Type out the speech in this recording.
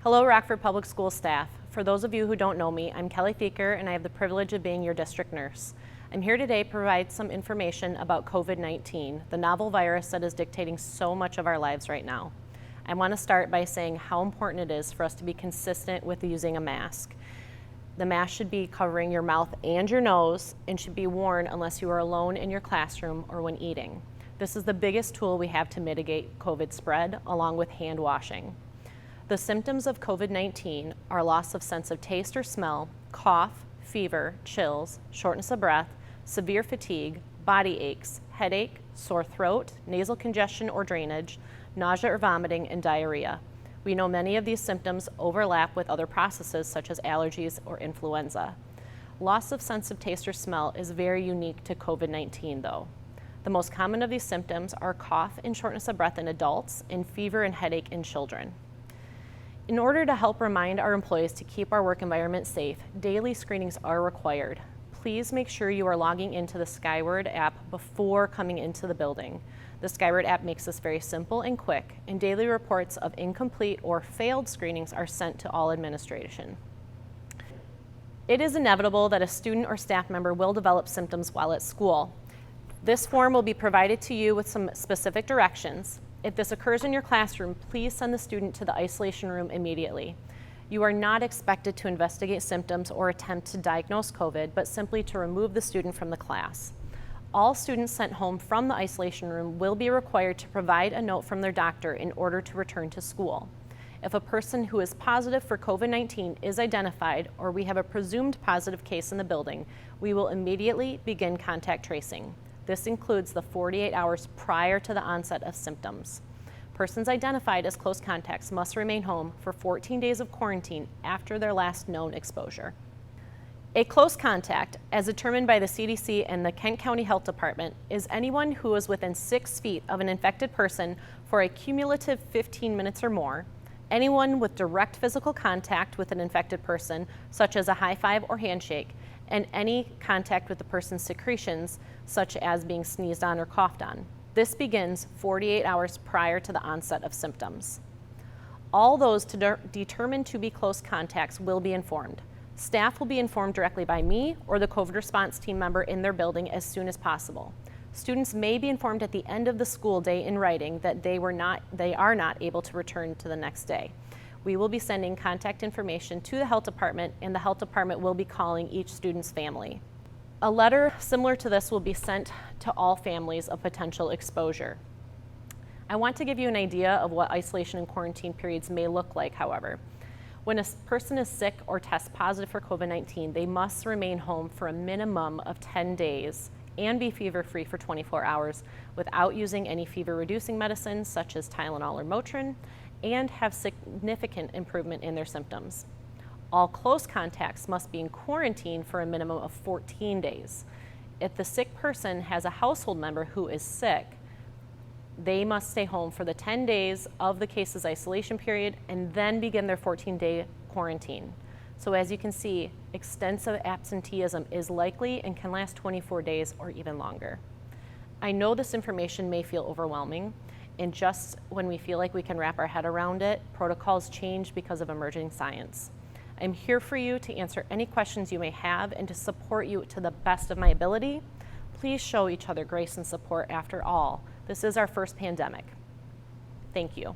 Hello, Rockford Public School staff. For those of you who don't know me, I'm Kelly Thieker and I have the privilege of being your district nurse. I'm here today to provide some information about COVID-19, the novel virus that is dictating so much of our lives right now. I want to start by saying how important it is for us to be consistent with using a mask. The mask should be covering your mouth and your nose and should be worn unless you are alone in your classroom or when eating. This is the biggest tool we have to mitigate COVID spread, along with hand washing. The symptoms of COVID-19 are loss of sense of taste or smell, cough, fever, chills, shortness of breath, severe fatigue, body aches, headache, sore throat, nasal congestion or drainage, nausea or vomiting, and diarrhea. We know many of these symptoms overlap with other processes such as allergies or influenza. Loss of sense of taste or smell is very unique to COVID-19 though. The most common of these symptoms are cough and shortness of breath in adults and fever and headache in children. In order to help remind our employees to keep our work environment safe, daily screenings are required. Please make sure you are logging into the Skyward app before coming into the building. The Skyward app makes this very simple and quick, and daily reports of incomplete or failed screenings are sent to all administration. It is inevitable that a student or staff member will develop symptoms while at school. This form will be provided to you with some specific directions. If this occurs in your classroom, please send the student to the isolation room immediately. You are not expected to investigate symptoms or attempt to diagnose COVID, but simply to remove the student from the class. All students sent home from the isolation room will be required to provide a note from their doctor in order to return to school. If a person who is positive for COVID-19 is identified or we have a presumed positive case in the building, we will immediately begin contact tracing. This includes the 48 hours prior to the onset of symptoms. Persons identified as close contacts must remain home for 14 days of quarantine after their last known exposure. A close contact, as determined by the CDC and the Kent County Health Department, is anyone who is within 6 feet of an infected person for a cumulative 15 minutes or more, anyone with direct physical contact with an infected person, such as a high five or handshake, and any contact with the person's secretions, such as being sneezed on or coughed on. This begins 48 hours prior to the onset of symptoms. All those determined to be close contacts will be informed. Staff will be informed directly by me or the COVID response team member in their building as soon as possible. Students may be informed at the end of the school day in writing that they are not able to return to the next day. We will be sending contact information to the health department, and the health department will be calling each student's family. A letter similar to this will be sent to all families of potential exposure. I want to give you an idea of what isolation and quarantine periods may look like, however. When a person is sick or tests positive for COVID-19, they must remain home for a minimum of 10 days and be fever-free for 24 hours without using any fever-reducing medicines such as Tylenol or Motrin, and have significant improvement in their symptoms. All close contacts must be in quarantine for a minimum of 14 days. If the sick person has a household member who is sick, they must stay home for the 10 days of the case's isolation period and then begin their 14-day quarantine. So as you can see, extensive absenteeism is likely and can last 24 days or even longer. I know this information may feel overwhelming, and just when we feel like we can wrap our head around it, protocols change because of emerging science. I'm here for you to answer any questions you may have and to support you to the best of my ability. Please show each other grace and support. After all, this is our first pandemic. Thank you.